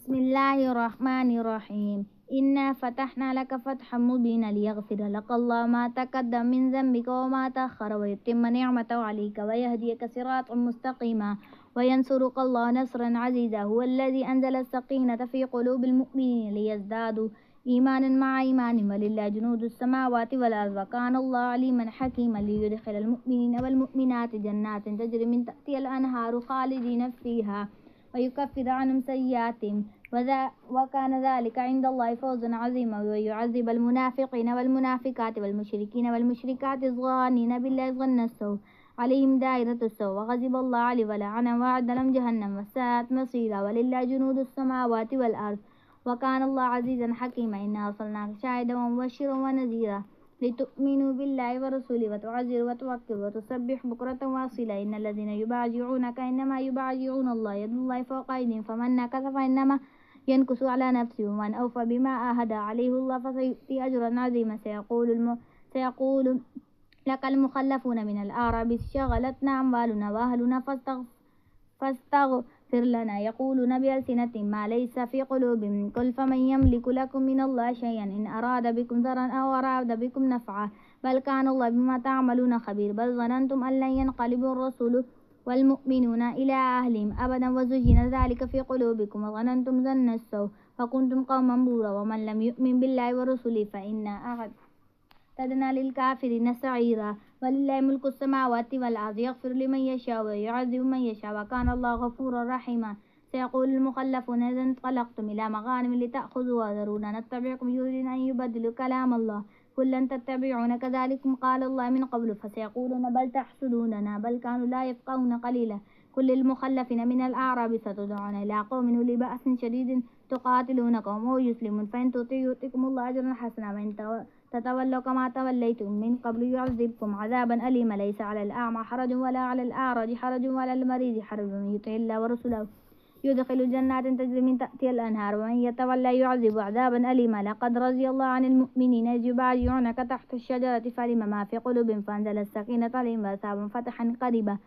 بسم الله الرحمن الرحيم. إنا فتحنا لك فتحا مبينا ليغفر لك الله ما تقدم من ذنبك وما تأخر ويتم نعمته عليك ويهديك صراطا مستقيما وينصرك الله نصرا عزيزا. هو الذي أنزل السكينة في قلوب المؤمنين ليزدادوا إيمانا مع إيمان ولله جنود السماوات والأرض وكان الله عليما حكيما ليدخل المؤمنين والمؤمنات جنات تجري من تحتها الأنهار خالدين فيها ويكفر عنهم سيئاتهم وكان ذلك عند الله فوزا عظيما. ويعذب المنافقين والمنافقات والمشركين والمشركات الظانين بالله ظن السوء عليهم دائرة السوء وغضب الله عليه ولعنهم وأعد لهم جهنم وساءت مصيرا. ولله جنود السماوات والأرض وكان الله عزيزا حكيما. إنا أرسلناك شاهدا ومبشرا ونذيرا لتؤمنوا بالله ورسوله وتعزروا وتوكلوا وتسبح بكرة واصيلا. إن الذين يبايعونك إنما يبايعون الله يد الله فوق أيديهم فمن نكث فإنما ينكث على نفسه ومن أوفى بما عاهد عليه الله فسيؤتي أجرا عظيما. سيقول لك المخلفون من الأعراب شغلتنا أموالنا وأهلنا فاستغفر لنا يقولون بألسنتهم ما ليس في قلوبهم قل فمن يملك لكم من الله شيئا إن أراد بكم ضرا أو أراد بكم نفعا بل كان الله بما تعملون خبير. بل ظننتم أن لن ينقلب الرسول والمؤمنون إلى أهلهم أبدا وزين ذلك في قلوبكم وظننتم ظن السوء فكنتم قوما بورا. ومن لم يؤمن بالله ورسله فإنا أعتدنا للكافرين سعيرا. ولله ملك السماوات والأرض يغفر لمن يشاء ويعذب من يشاء وكان الله غفورا رحيما. سيقول المخلفون إذا انطلقتم إلى مغانم لتأخذوها ذرونا نتبعكم يريدون أن يبدلوا كلام الله قل لن تتبعون كذلكم قال الله من قبل فسيقولون بل تحسدوننا بل كانوا لا يفقهون قليلا. كل للمخلفين من الأعراب ستدعون إلى قوم أولي بأس شديد تقاتلونكم أو يسلمون فإن تطيعوا يؤتكم الله أجرا حسنا وإن تتولوا كما توليتم من قبل يعذبكم عذابا أليما. ليس على الأعمى حرج ولا على الأعرج حرج ولا المريض حرج ومن يطع الله ورسوله يدخل جنات تجري من تحتها الأنهار ومن يتولى يعذب عذابا أليما. لقد رضي الله عن المؤمنين إذ يبايعونك تحت الشجرة فعلم ما في قلوبهم فأنزل السكينة عليهم وأثابهم فتحا قريبا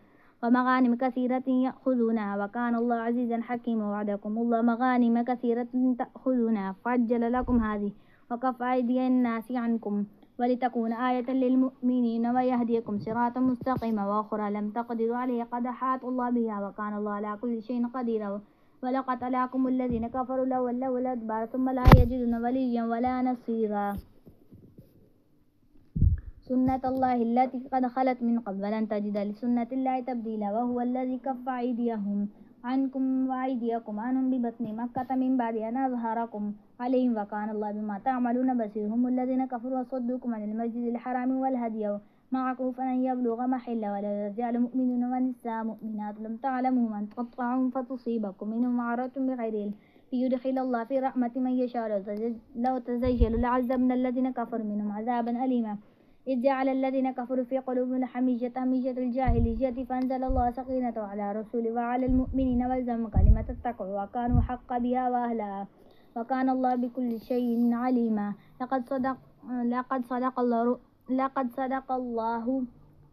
ومغانم كثيرة يأخذونها وكان الله عزيزا حكيما. وعدكم الله مغانم كثيرة تأخذونها فعجل لكم هذه وكف أيدي الناس عنكم ولتكون آية للمؤمنين ويهديكم صراطا مستقيما. وأخرى لم تقدروا عليه قد أحاط الله بها وكان الله على كل شيء قديرا. ولقد أراكم الذين كفروا لولوا الأدبار ثم لا يجدون وليا ولا نصيرا. سنة الله التي قد خلت من قبل ولن تجد لسنة الله تبديلا. وهو الذي كف أيديهم عنكم وأيديكم عنهم ببطن مكة من بعد أن أظهركم عليهم وكان الله بما تعملون بصير. هم الذين كفروا وصدوكم عن المسجد الحرام والهدي معكوفا أن يبلغ محله ولا يرجع مؤمن ونساء مؤمنات لم تعلموا أن تقطعهم فتصيبكم منهم معرة بغير علم ليدخل الله في رحمة من يشاء. لو تزيلوا لعذبنا الذين كفروا منهم عذابا أليما. إذ جعل الذين كفروا في قلوبهم حمية الجاهلية فأنزل الله سكينته على رسوله وعلى المؤمنين والزم كلمة التقوى وكانوا حق بها وأهلها وكان الله بكل شيء عليما. لقد صدق الله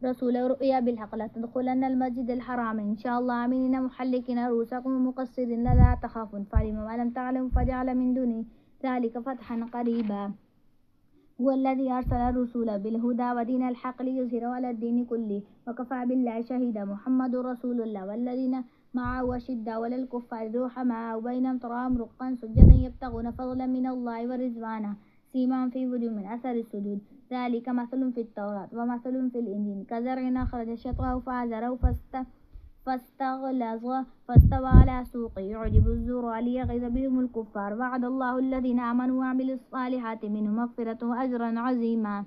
رسوله رؤيا بالحق لتدخلن المسجد الحرام إن شاء الله آمنين محلقين رؤوسكم ومقصرين لا تخافون فعلم ما لم تعلموا فجعل من دون ذلك فتحا قريبا. هو الذي أرسل الرسول بالهدى ودين الحق ليظهره على الدين كله وكفى بالله شهيدا. محمد رسول الله والذين معه أشداء على الكفار رحماء بينهم تراهم ركعا سجدا يبتغون فضلا من الله ورضوانا سيماهم في وجوههم من أثر السجود ذلك مثل في التوراة ومثل في الإنجيل كزرع أخرج شطأه فآزره فاستغلظ فاستوى على سوقه يعجب الزرع ليغيظ بهم الكفار. وعد الله الذين آمنوا وعملوا الصالحات منهم مغفرة وأجرا عظيما.